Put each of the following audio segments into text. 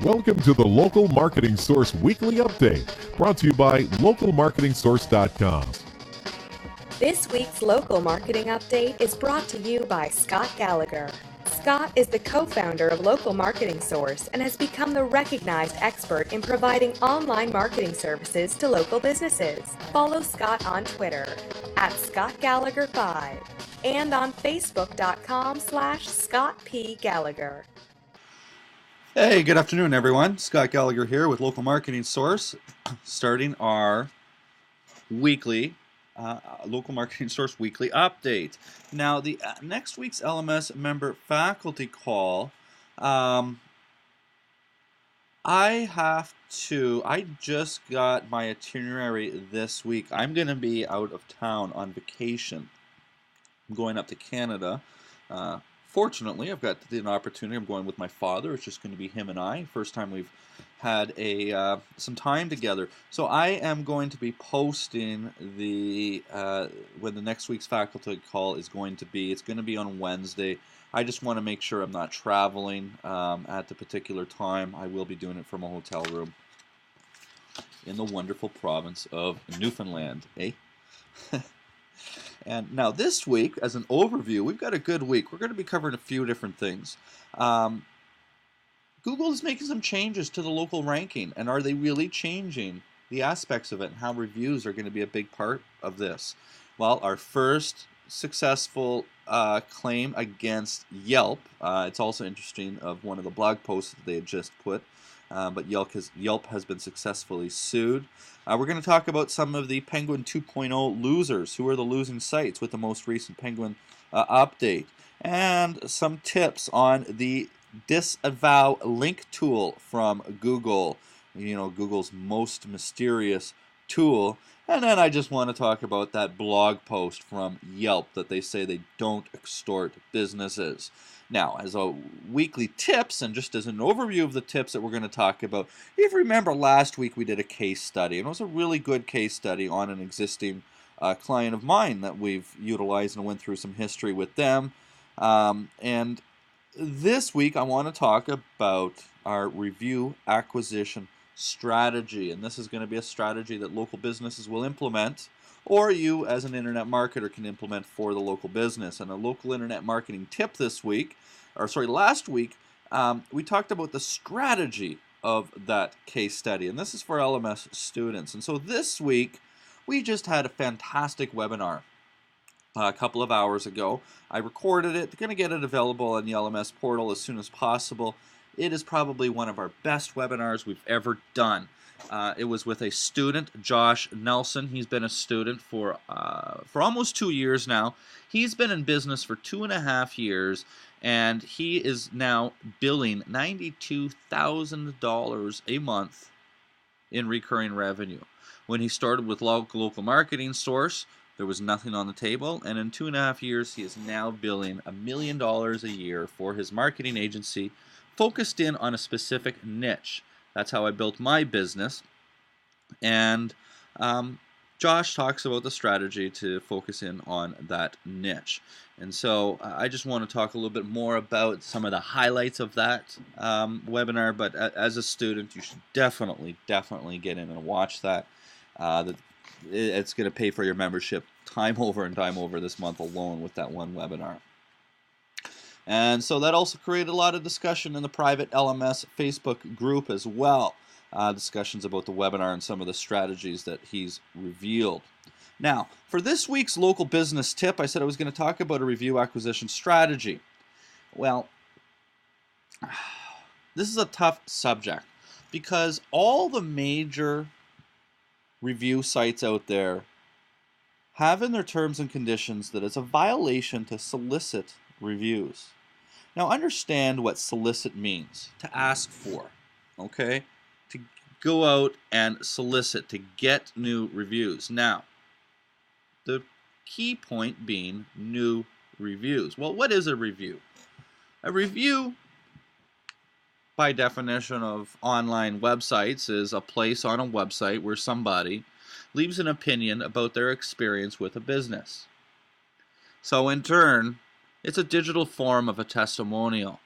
Welcome to the Local Marketing Source Weekly Update, brought to you by localmarketingsource.com. This week's Local Marketing Update is brought to you by Scott Gallagher. Scott is the co-founder of Local Marketing Source and has become the recognized expert in providing online marketing services to local businesses. Follow Scott on Twitter at ScottGallagher5 and on Facebook.com/ScottPGallagher. Hey, good afternoon, everyone. Scott Gallagher here with Local Marketing Source, starting our weekly Local Marketing Source Weekly Update. Now, the next week's LMS member faculty call, I just got my itinerary this week. I'm going to be out of town on vacation. I'm going up to Canada. Fortunately, I've got an opportunity. I'm going with my father. It's just going to be him and I. First time we've had some time together. So I am going to be posting when the next week's faculty call is going to be. It's going to be on Wednesday. I just want to make sure I'm not traveling at the particular time. I will be doing it from a hotel room in the wonderful province of Newfoundland, eh? And now this week, as an overview, we've got a good week. We're going to be covering a few different things. Google is making some changes to the local ranking, and are they really changing the aspects of it and how reviews are going to be a big part of this? Well, our first successful claim against Yelp, it's also interesting of one of the blog posts that they had just put, but Yelp has been successfully sued. We're going to talk about some of the Penguin 2.0 losers. Who are the losing sites with the most recent Penguin update? And some tips on the Disavow link tool from Google. You know, Google's most mysterious tool. And then I just want to talk about that blog post from Yelp that they say they don't extort businesses. Now, as a weekly tips, and just as an overview of the tips that we're going to talk about, if you remember last week we did a case study, and it was a really good case study on an existing client of mine that we've utilized and went through some history with them. And this week I want to talk about our review acquisition strategy, and this is going to be a strategy that local businesses will implement, or you as an internet marketer can implement for the local business. And a local internet marketing tip this week, last week, we talked about the strategy of that case study, and this is for LMS students. And so this week we just had a fantastic webinar a couple of hours ago. I recorded it. Going to get it available on the LMS portal as soon as possible. It is probably one of our best webinars we've ever done. It was with a student, Josh Nelson. He's been a student for almost 2 years now. He's been in business for 2.5 years, and he is now billing $92,000 a month in recurring revenue. When he started with Local Marketing Source, there was nothing on the table, and in 2.5 years, he is now billing $1 million a year for his marketing agency, focused in on a specific niche. That's how I built my business. And Josh talks about the strategy to focus in on that niche. And so I just want to talk a little bit more about some of the highlights of that webinar. But as a student, you should definitely get in and watch that. It's going to pay for your membership time over and time over this month alone with that one webinar. And so that also created a lot of discussion in the private LMS Facebook group as well. Discussions about the webinar and some of the strategies that he's revealed. Now, for this week's local business tip, I said I was going to talk about a review acquisition strategy. Well, this is a tough subject because all the major review sites out there have in their terms and conditions that it's a violation to solicit reviews. Now understand what solicit means. To ask for, okay? To go out and solicit, to get new reviews. Now, the key point being new reviews. Well, what is a review? A review, by definition of online websites, is a place on a website where somebody leaves an opinion about their experience with a business. So in turn, it's a digital form of a testimonial.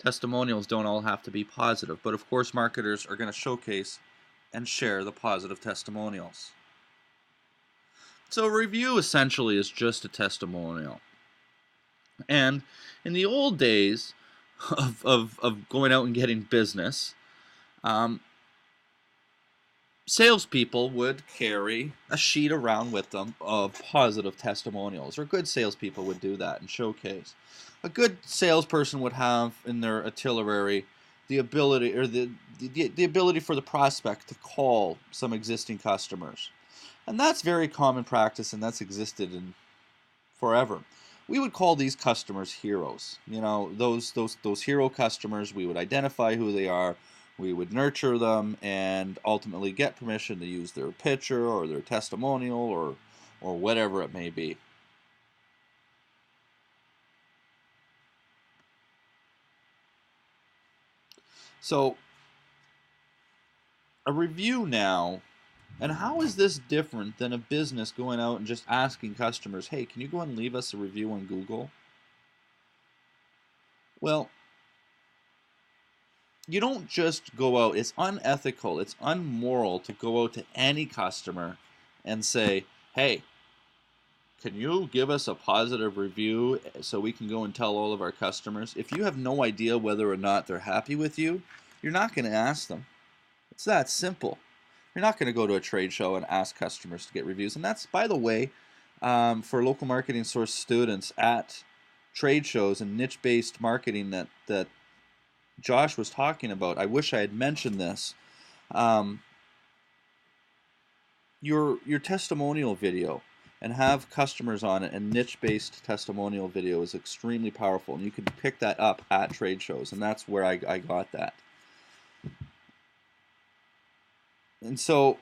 Testimonials don't all have to be positive, but of course marketers are going to showcase and share the positive testimonials. So a review essentially is just a testimonial. And in the old days of going out and getting business, salespeople would carry a sheet around with them of positive testimonials, or good salespeople would do that and showcase. A good salesperson would have in their itinerary the ability, or the ability for the prospect to call some existing customers, and that's very common practice, and that's existed in forever. We would call these customers heroes. You know, those hero customers. We would identify who they are. We would nurture them and ultimately get permission to use their picture or their testimonial or whatever it may be. So a review now, and how is this different than a business going out and just asking customers, hey, can you go and leave us a review on Google? Well, you don't just go out, it's unethical, it's unmoral to go out to any customer and say, hey, can you give us a positive review so we can go and tell all of our customers? If you have no idea whether or not they're happy with you, you're not going to ask them. It's that simple. You're not going to go to a trade show and ask customers to get reviews. And that's, by the way, for local marketing source students at trade shows and niche-based marketing that Josh was talking about. I wish I had mentioned this. Your testimonial video and have customers on it, and niche-based testimonial video is extremely powerful, and you can pick that up at trade shows, and that's where I got that. And so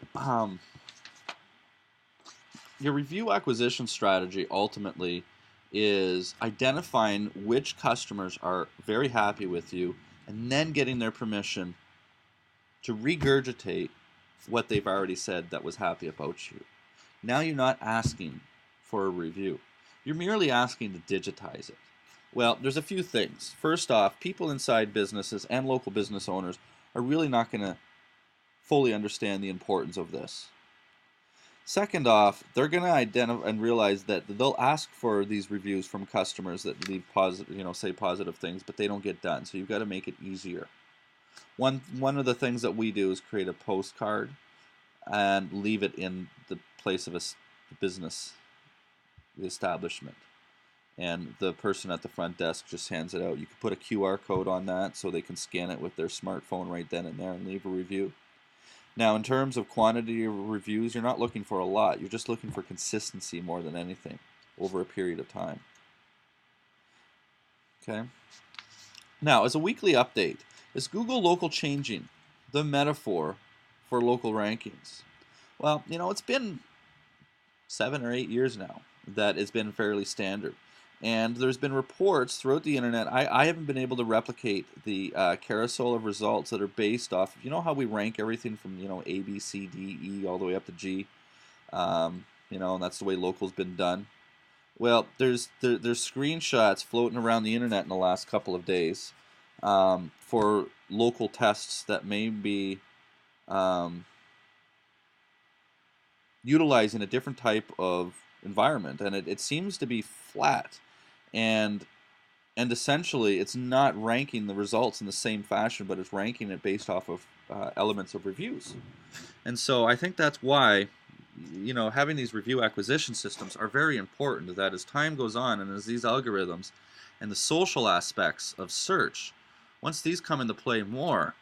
your review acquisition strategy ultimately is identifying which customers are very happy with you and then getting their permission to regurgitate what they've already said that was happy about you. Now you're not asking for a review. You're merely asking to digitize it. Well, there's a few things. First off, people inside businesses and local business owners are really not going to fully understand the importance of this. Second off, they're going to identify and realize that they'll ask for these reviews from customers that leave positive, say positive things, but they don't get done. So you've got to make it easier. One of the things that we do is create a postcard and leave it in the place of a business, the establishment, and the person at the front desk just hands it out. You can put a QR code on that so they can scan it with their smartphone right then and there and leave a review. Now, in terms of quantity of reviews, you're not looking for a lot. You're just looking for consistency more than anything over a period of time. Okay. Now, as a weekly update, is Google Local changing the metaphor for local rankings? Well, it's been 7 or 8 years now that it's been fairly standard. And there's been reports throughout the internet. I haven't been able to replicate the carousel of results that are based off, how we rank everything from, A, B, C, D, E, all the way up to G. And that's the way local's been done. Well, there's screenshots floating around the internet in the last couple of days for local tests that may be utilizing a different type of environment, and it seems to be flat, and essentially it's not ranking the results in the same fashion, but it's ranking it based off of elements of reviews. And so I think that's why having these review acquisition systems are very important, that as time goes on and as these algorithms and the social aspects of search, once these come into play more,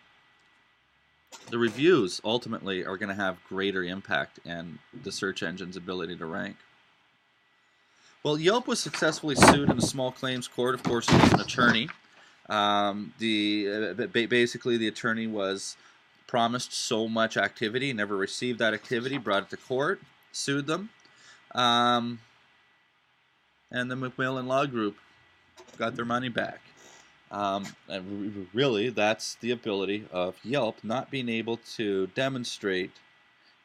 the reviews ultimately are going to have greater impact and the search engine's ability to rank. Well, Yelp was successfully sued in a small claims court. Of course, he was an attorney. Basically, the attorney was promised so much activity, never received that activity, brought it to court, sued them, and the McMillan Law Group got their money back. And really, that's the ability of Yelp not being able to demonstrate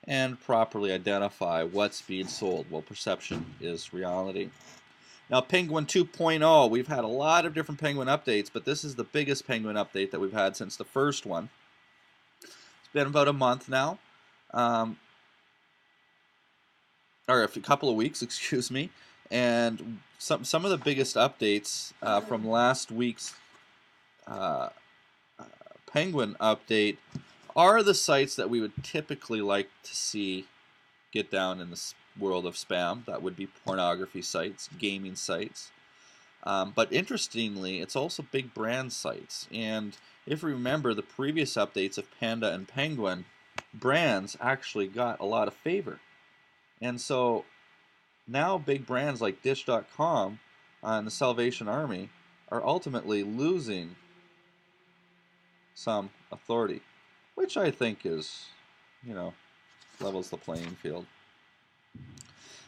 and properly identify what's being sold. Well, perception is reality. Now, Penguin 2.0, we've had a lot of different Penguin updates, but this is the biggest Penguin update that we've had since the first one. It's been about a month now, or a couple of weeks, excuse me. And some of the biggest updates from last week's Penguin update are the sites that we would typically like to see get down in the world of spam. That would be pornography sites, gaming sites. But interestingly, it's also big brand sites. And if you remember the previous updates of Panda and Penguin, brands actually got a lot of favor. And so now big brands like Dish.com and the Salvation Army are ultimately losing some authority, which I think is, levels the playing field.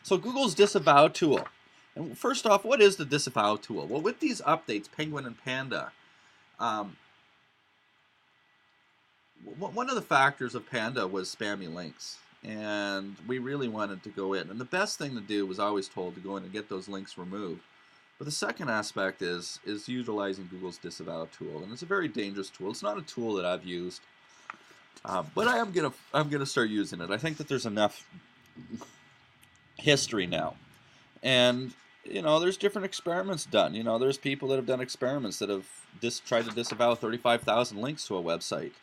So Google's Disavow tool. And first off, what is the Disavow tool? Well, with these updates, Penguin and Panda, one of the factors of Panda was spammy links. And we really wanted to go in. And the best thing to do was always told to go in and get those links removed. But the second aspect is utilizing Google's Disavow tool. And it's a very dangerous tool. It's not a tool that I've used. But I'm gonna start using it. I think that there's enough history now. And, there's different experiments done. There's people that have done experiments that have tried to disavow 35,000 links to a website.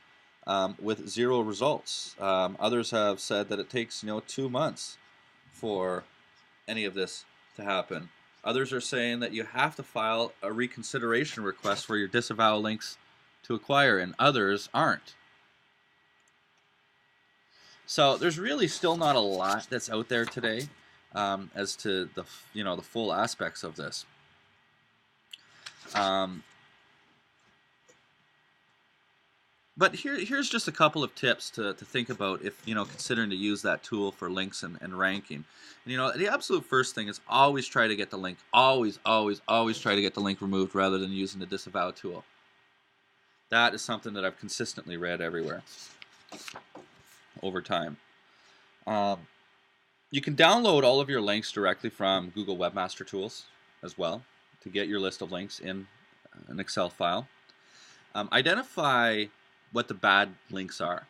With 0 results. Others have said that it takes 2 months for any of this to happen. Others are saying that you have to file a reconsideration request for your disavow links to acquire, and others aren't. So there's really still not a lot that's out there today as to the the full aspects of this. But here's just a couple of tips to think about if considering to use that tool for links and ranking. And, the absolute first thing is always try to get the link. Always try to get the link removed rather than using the Disavow tool. That is something that I've consistently read everywhere over time. You can download all of your links directly from Google Webmaster Tools as well to get your list of links in an Excel file. Identify what the bad links are.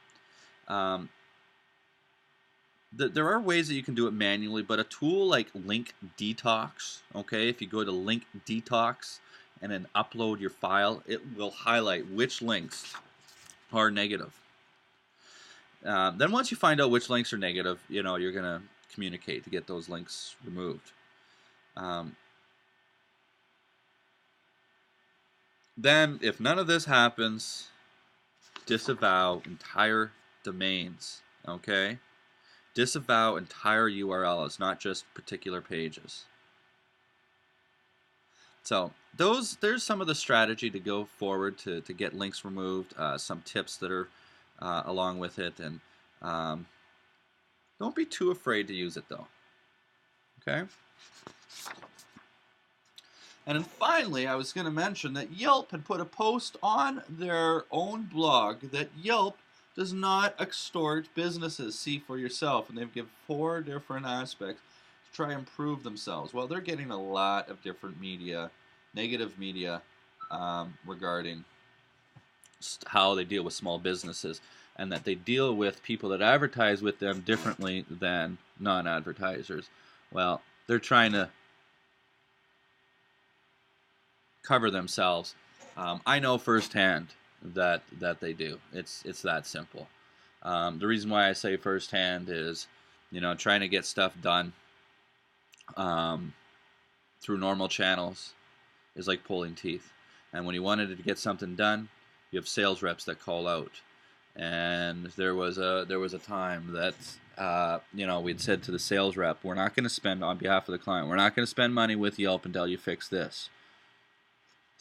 There are ways that you can do it manually, but a tool like Link Detox, okay, if you go to Link Detox and then upload your file, it will highlight which links are negative. Then once you find out which links are negative, you're going to communicate to get those links removed. Then, if none of this happens, disavow entire domains, okay? Disavow entire URLs, not just particular pages. So there's some of the strategy to go forward to get links removed, some tips that are along with it, and don't be too afraid to use it though, okay? And then finally, I was going to mention that Yelp had put a post on their own blog that Yelp does not extort businesses. See for yourself. And they've given 4 different aspects to try and prove themselves. Well, they're getting a lot of different media, negative media, regarding how they deal with small businesses, and that they deal with people that advertise with them differently than non-advertisers. Well, they're trying to cover themselves. I know firsthand that they do. It's that simple. The reason why I say firsthand is, trying to get stuff done through normal channels is like pulling teeth. And when you wanted to get something done, you have sales reps that call out. And there was a time that we'd said to the sales rep, we're not going to spend on behalf of the client. We're not going to spend money with Yelp until you fix this.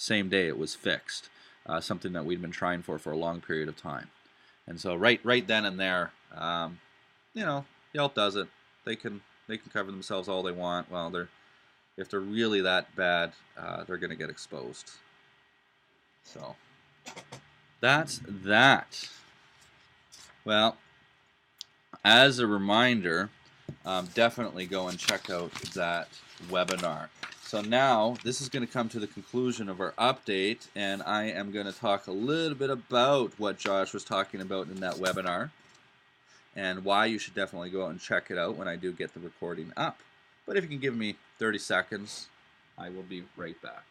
Same day it was fixed, something that we'd been trying for a long period of time. And so right then and there, Yelp does it. They can cover themselves all they want. Well, if they're really that bad, they're going to get exposed. So that's that. Well, as a reminder, definitely go and check out that webinar. So now this is going to come to the conclusion of our update, and I am going to talk a little bit about what Josh was talking about in that webinar and why you should definitely go out and check it out when I do get the recording up. But if you can give me 30 seconds, I will be right back.